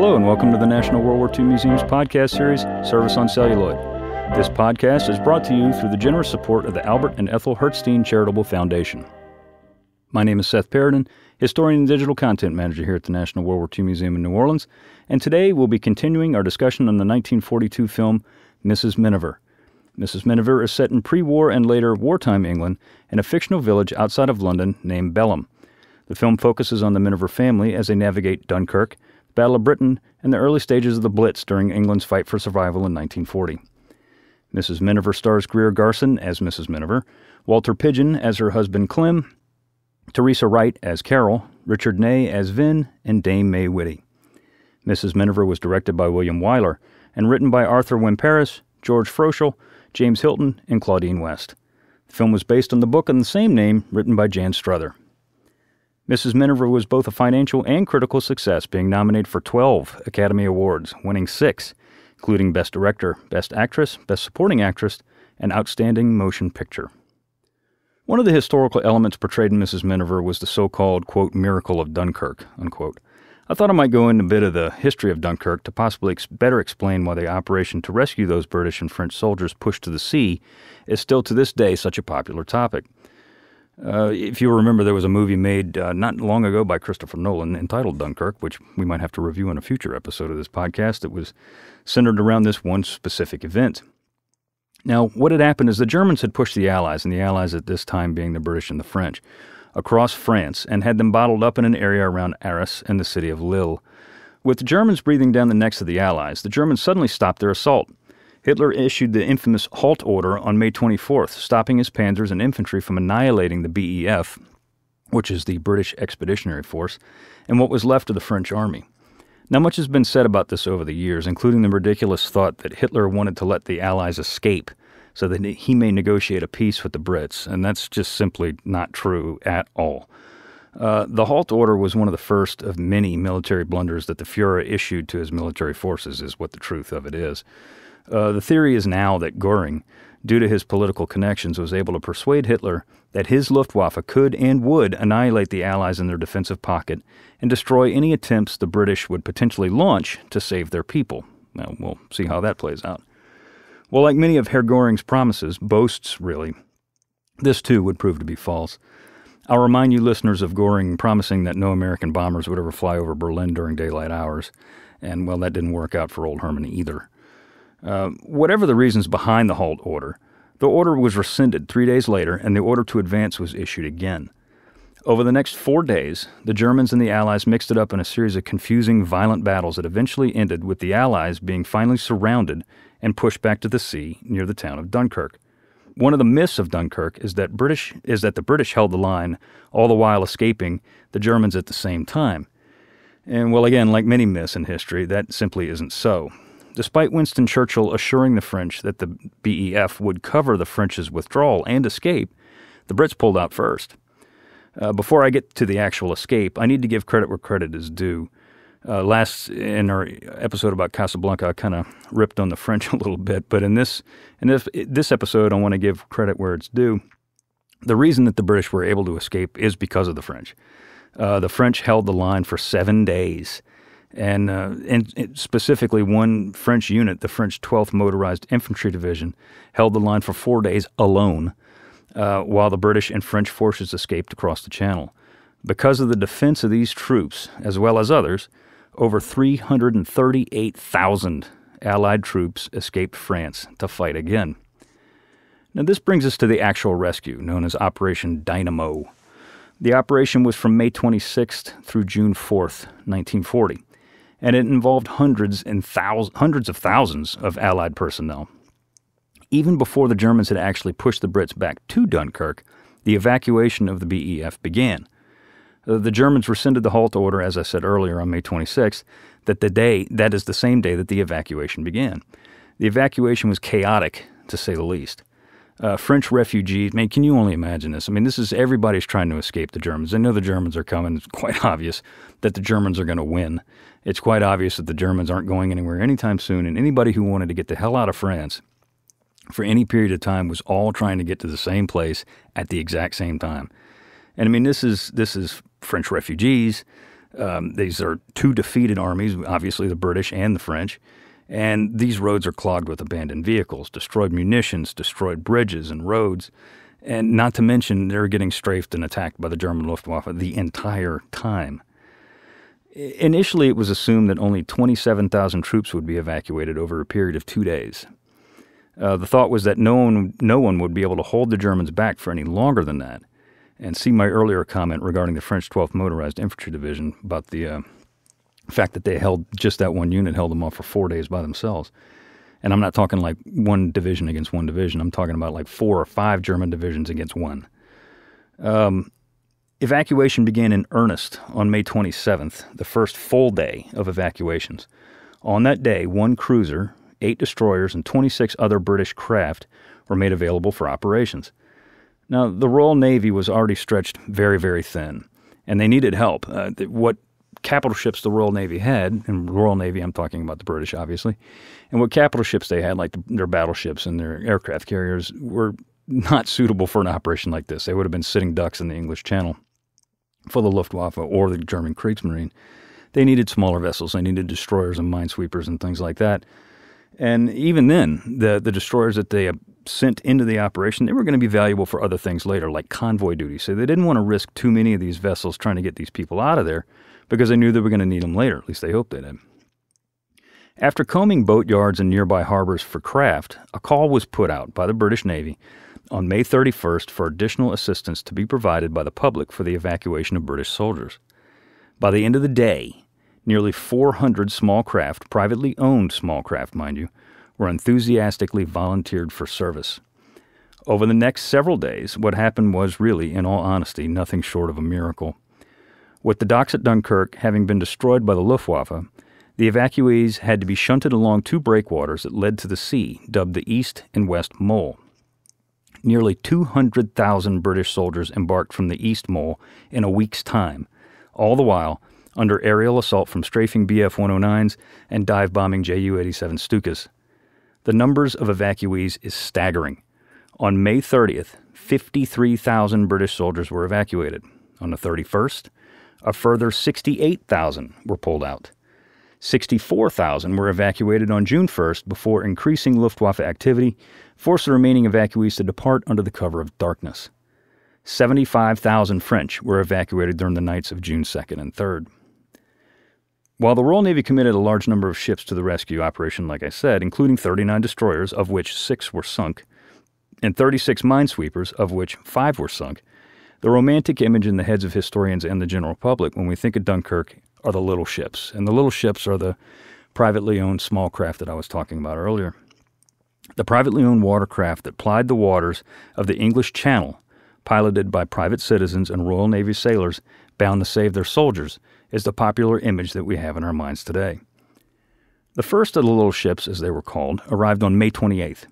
Hello and welcome to the National World War II Museum's podcast series, Service on Celluloid. This podcast is brought to you through the generous support of the Albert and Ethel Hertzstein Charitable Foundation. My name is Seth Paradin, historian and digital content manager here at the National World War II Museum in New Orleans, and today we'll be continuing our discussion on the 1942 film Mrs. Miniver. Mrs. Miniver is set in pre-war and later wartime England in a fictional village outside of London named Belham. The film focuses on the Miniver family as they navigate Dunkirk, the Battle of Britain, and the early stages of the Blitz during England's fight for survival in 1940. Mrs. Miniver stars Greer Garson as Mrs. Miniver, Walter Pidgeon as her husband Clem, Teresa Wright as Carol, Richard Ney as Vin, and Dame May Whitty. Mrs. Miniver was directed by William Wyler and written by Arthur Wimperis, George Froschel, James Hilton, and Claudine West. The film was based on the book of the same name written by Jan Struther. Mrs. Miniver was both a financial and critical success, being nominated for 12 Academy Awards, winning 6, including Best Director, Best Actress, Best Supporting Actress, and Outstanding Motion Picture. One of the historical elements portrayed in Mrs. Miniver was the so-called, quote, miracle of Dunkirk, unquote. I thought I might go into a bit of the history of Dunkirk to possibly better explain why the operation to rescue those British and French soldiers pushed to the sea is still to this day such a popular topic. If you remember, there was a movie made not long ago by Christopher Nolan entitled Dunkirk, which we might have to review in a future episode of this podcast, that was centered around this one specific event. Now, what had happened is the Germans had pushed the Allies, and the Allies at this time being the British and the French, across France and had them bottled up in an area around Arras and the city of Lille. With the Germans breathing down the necks of the Allies, the Germans suddenly stopped their assault. Hitler issued the infamous halt order on May 24th, stopping his panzers and infantry from annihilating the BEF, which is the British Expeditionary Force, and what was left of the French army. Now, much has been said about this over the years, including the ridiculous thought that Hitler wanted to let the Allies escape so that he may negotiate a peace with the Brits, and that's just simply not true at all. The halt order was one of the first of many military blunders that the Fuhrer issued to his military forces, is what the truth of it is. The theory is now that Göring, due to his political connections, was able to persuade Hitler that his Luftwaffe could and would annihilate the Allies in their defensive pocket and destroy any attempts the British would potentially launch to save their people. Now, we'll see how that plays out. Well, like many of Herr Göring's promises, boasts really, this too would prove to be false. I'll remind you listeners of Göring promising that no American bombers would ever fly over Berlin during daylight hours, and well, that didn't work out for old Herman either. Whatever the reasons behind the halt order, the order was rescinded 3 days later, and the order to advance was issued again. Over the next 4 days, the Germans and the Allies mixed it up in a series of confusing, violent battles that eventually ended with the Allies being finally surrounded and pushed back to the sea near the town of Dunkirk. One of the myths of Dunkirk is that the British held the line, all the while escaping the Germans at the same time. And well, again, like many myths in history, that simply isn't so. Despite Winston Churchill assuring the French that the BEF would cover the French's withdrawal and escape, the Brits pulled out first. Before I get to the actual escape, I need to give credit where credit is due. Last in our episode about Casablanca, I kind of ripped on the French a little bit, but in this episode, I want to give credit where it's due. The reason that the British were able to escape is because of the French. The French held the line for 7 days. And specifically one French unit, the French 12th Motorized Infantry Division, held the line for 4 days alone, while the British and French forces escaped across the Channel. Because of the defense of these troops, as well as others, over 338,000 Allied troops escaped France to fight again. Now this brings us to the actual rescue, known as Operation Dynamo. The operation was from May 26th through June 4th, 1940. And it involved hundreds of thousands of Allied personnel. Even before the Germans had actually pushed the Brits back to Dunkirk, the evacuation of the BEF began. The Germans rescinded the halt order, as I said earlier, on May 26th, that is the same day that the evacuation began. The evacuation was chaotic, to say the least. French refugees, can you only imagine this? This is everybody's trying to escape the Germans. They know the Germans are coming. It's quite obvious that the Germans are going to win. It's quite obvious that the Germans aren't going anywhere anytime soon, and anybody who wanted to get the hell out of France for any period of time was all trying to get to the same place at the exact same time. And this is French refugees. These are two defeated armies, obviously the British and the French, and these roads are clogged with abandoned vehicles, destroyed munitions, destroyed bridges and roads, and not to mention they're getting strafed and attacked by the German Luftwaffe the entire time. Initially, it was assumed that only 27,000 troops would be evacuated over a period of 2 days. The thought was that no one would be able to hold the Germans back for any longer than that. And see my earlier comment regarding the French 12th Motorized Infantry Division about the fact that they held just that one unit, held them off for 4 days by themselves. And I'm not talking like one division against one division. I'm talking about like 4 or 5 German divisions against one. Evacuation began in earnest on May 27th, the first full day of evacuations. On that day, 1 cruiser, 8 destroyers, and 26 other British craft were made available for operations. Now, the Royal Navy was already stretched very, very thin, and they needed help. What capital ships the Royal Navy had, and Royal Navy, I'm talking about the British, obviously, and what capital ships they had, like their battleships and their aircraft carriers, were not suitable for an operation like this. They would have been sitting ducks in the English Channel for the Luftwaffe or the German Kriegsmarine. They needed smaller vessels. They needed destroyers and minesweepers and things like that. And even then, the destroyers that they sent into the operation, they were going to be valuable for other things later, like convoy duty. So they didn't want to risk too many of these vessels trying to get these people out of there because they knew they were going to need them later. At least they hoped they did. After combing boat yards and nearby harbors for craft, a call was put out by the British Navy on May 31st for additional assistance to be provided by the public for the evacuation of British soldiers. By the end of the day, nearly 400 small craft, privately owned small craft, mind you, were enthusiastically volunteered for service. Over the next several days, what happened was really, in all honesty, nothing short of a miracle. With the docks at Dunkirk having been destroyed by the Luftwaffe, the evacuees had to be shunted along 2 breakwaters that led to the sea, dubbed the East and West Mole. Nearly 200,000 British soldiers embarked from the East Mole in a week's time, all the while under aerial assault from strafing Bf-109s and dive-bombing Ju-87 Stukas. The numbers of evacuees is staggering. On May 30th, 53,000 British soldiers were evacuated. On the 31st, a further 68,000 were pulled out. 64,000 were evacuated on June 1st before increasing Luftwaffe activity forced the remaining evacuees to depart under the cover of darkness. 75,000 French were evacuated during the nights of June 2nd and 3rd. While the Royal Navy committed a large number of ships to the rescue operation, like I said, including 39 destroyers, of which 6 were sunk, and 36 minesweepers, of which 5 were sunk, the romantic image in the heads of historians and the general public when we think of Dunkirk are the little ships. And the little ships are the privately owned small craft that I was talking about earlier. The privately owned watercraft that plied the waters of the English Channel, piloted by private citizens and Royal Navy sailors bound to save their soldiers, is the popular image that we have in our minds today. The first of the little ships, as they were called, arrived on May 28th.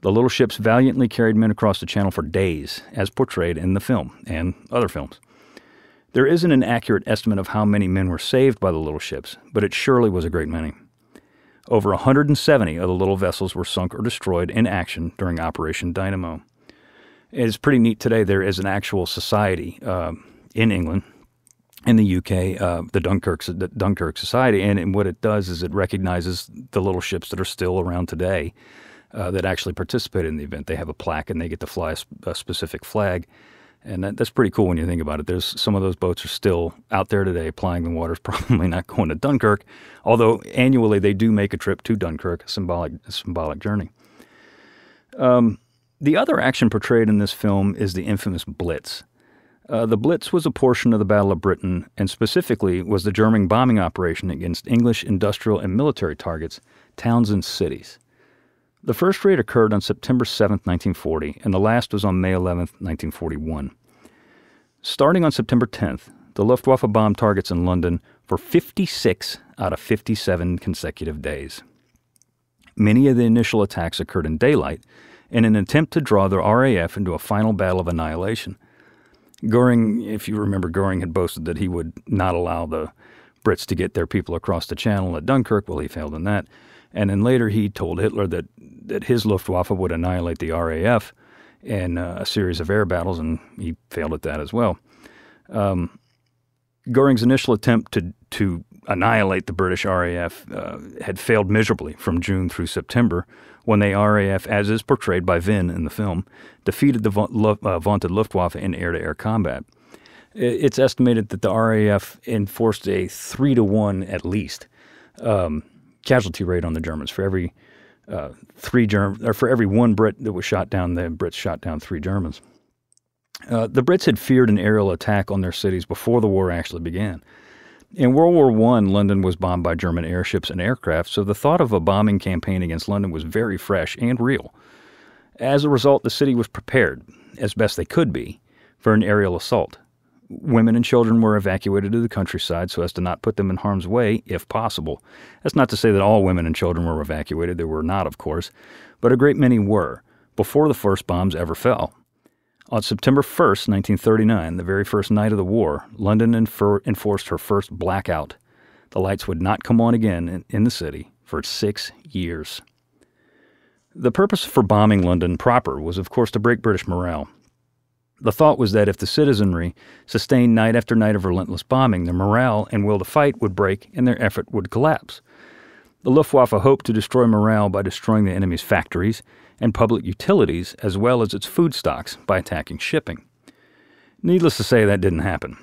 The little ships valiantly carried men across the channel for days, as portrayed in the film and other films. There isn't an accurate estimate of how many men were saved by the little ships, but it surely was a great many. Over 170 of the little vessels were sunk or destroyed in action during Operation Dynamo. It's pretty neat today. There is an actual society in England, in the UK, the Dunkirk Society, and what it does is it recognizes the little ships that are still around today that actually participated in the event. They have a plaque and they get to fly a specific flag, and that's pretty cool when you think about it. There's some of those boats are still out there today plying the waters, probably not going to Dunkirk, although annually they do make a trip to Dunkirk, a symbolic journey. The other action portrayed in this film is the infamous Blitz. The Blitz was a portion of the Battle of Britain, and specifically was the German bombing operation against English industrial and military targets, towns and cities. The first raid occurred on September 7, 1940, and the last was on May 11, 1941. Starting on September 10th, the Luftwaffe bombed targets in London for 56 out of 57 consecutive days. Many of the initial attacks occurred in daylight in an attempt to draw the RAF into a final battle of annihilation. Goering, if you remember, Goering had boasted that he would not allow the Brits to get their people across the channel at Dunkirk. Well, he failed in that. And then later he told Hitler that his Luftwaffe would annihilate the RAF in a series of air battles, and he failed at that as well. Goring's initial attempt to annihilate the British RAF had failed miserably from June through September, when the RAF, as is portrayed by Vin in the film, defeated the vaunted Luftwaffe in air-to-air combat. It's estimated that the RAF enforced a 3-to-1 at least casualty rate on the Germans. For every for every one Brit that was shot down, the Brits shot down 3 Germans. The Brits had feared an aerial attack on their cities before the war actually began. In World War I, London was bombed by German airships and aircraft, so the thought of a bombing campaign against London was very fresh and real. As a result, the city was prepared, as best they could be, for an aerial assault. Women and children were evacuated to the countryside so as to not put them in harm's way, if possible. That's not to say that all women and children were evacuated. There were not, of course, but a great many were, before the first bombs ever fell. On September 1st, 1939, the very first night of the war, London enforced her first blackout. The lights would not come on again in the city for 6 years. The purpose for bombing London proper was, of course, to break British morale. The thought was that if the citizenry sustained night after night of relentless bombing, their morale and will to fight would break and their effort would collapse. The Luftwaffe hoped to destroy morale by destroying the enemy's factories and public utilities, as well as its food stocks, by attacking shipping. Needless to say, that didn't happen.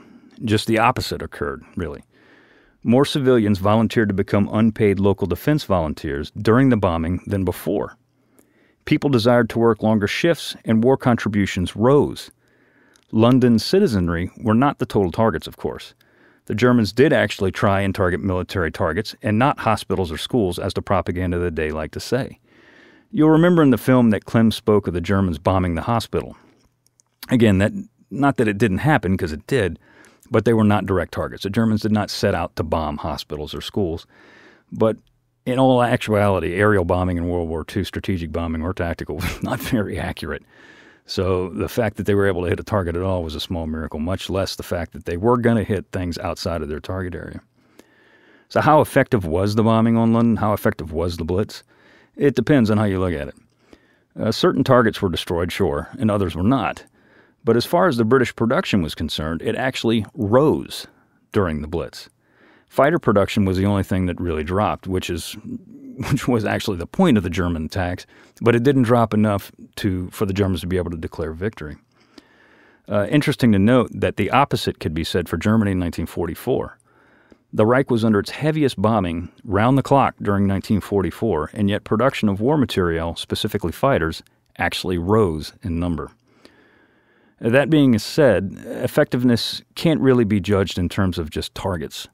Just the opposite occurred, really. More civilians volunteered to become unpaid local defense volunteers during the bombing than before. People desired to work longer shifts, and war contributions rose. London's citizenry were not the total targets, of course. The Germans did actually try and target military targets, and not hospitals or schools, as the propaganda of the day liked to say. You'll remember in the film that Clem spoke of the Germans bombing the hospital. Again, not that it didn't happen, because it did, but they were not direct targets. The Germans did not set out to bomb hospitals or schools. But in all actuality, aerial bombing in World War II, strategic bombing or tactical, was not very accurate. So the fact that they were able to hit a target at all was a small miracle, much less the fact that they were going to hit things outside of their target area. So how effective was the bombing on London? How effective was the Blitz? It depends on how you look at it. Certain targets were destroyed, sure, and others were not. But as far as the British production was concerned, it actually rose during the Blitz. Fighter production was the only thing that really dropped, which was actually the point of the German attacks, but it didn't drop enough for the Germans to be able to declare victory. Interesting to note that the opposite could be said for Germany in 1944. The Reich was under its heaviest bombing round the clock during 1944, and yet production of war material, specifically fighters, actually rose in number. That being said, effectiveness can't really be judged in terms of just targets.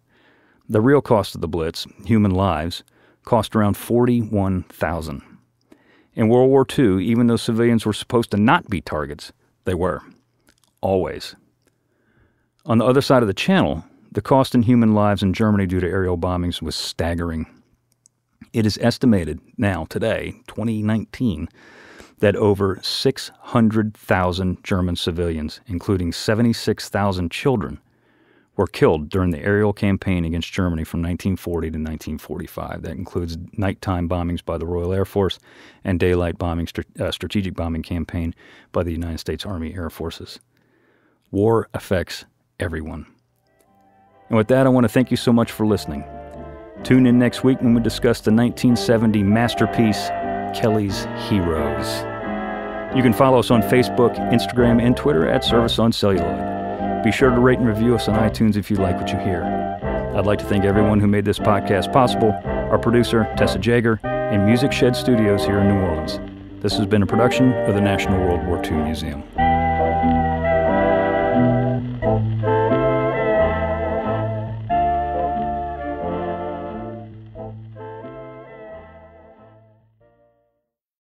The real cost of the Blitz, human lives, cost around 41,000. In World War II, even though civilians were supposed to not be targets, they were. Always. On the other side of the channel, the cost in human lives in Germany due to aerial bombings was staggering. It is estimated now, today, 2019, that over 600,000 German civilians, including 76,000 children, were killed during the aerial campaign against Germany from 1940 to 1945. That includes nighttime bombings by the Royal Air Force and daylight bombing, strategic bombing campaign by the United States Army Air Forces. War affects everyone. And with that, I want to thank you so much for listening. Tune in next week when we discuss the 1970 masterpiece, Kelly's Heroes. You can follow us on Facebook, Instagram, and Twitter at Service on Celluloid. Be sure to rate and review us on iTunes if you like what you hear. I'd like to thank everyone who made this podcast possible, our producer, Tessa Jager, and Music Shed Studios here in New Orleans. This has been a production of the National World War II Museum.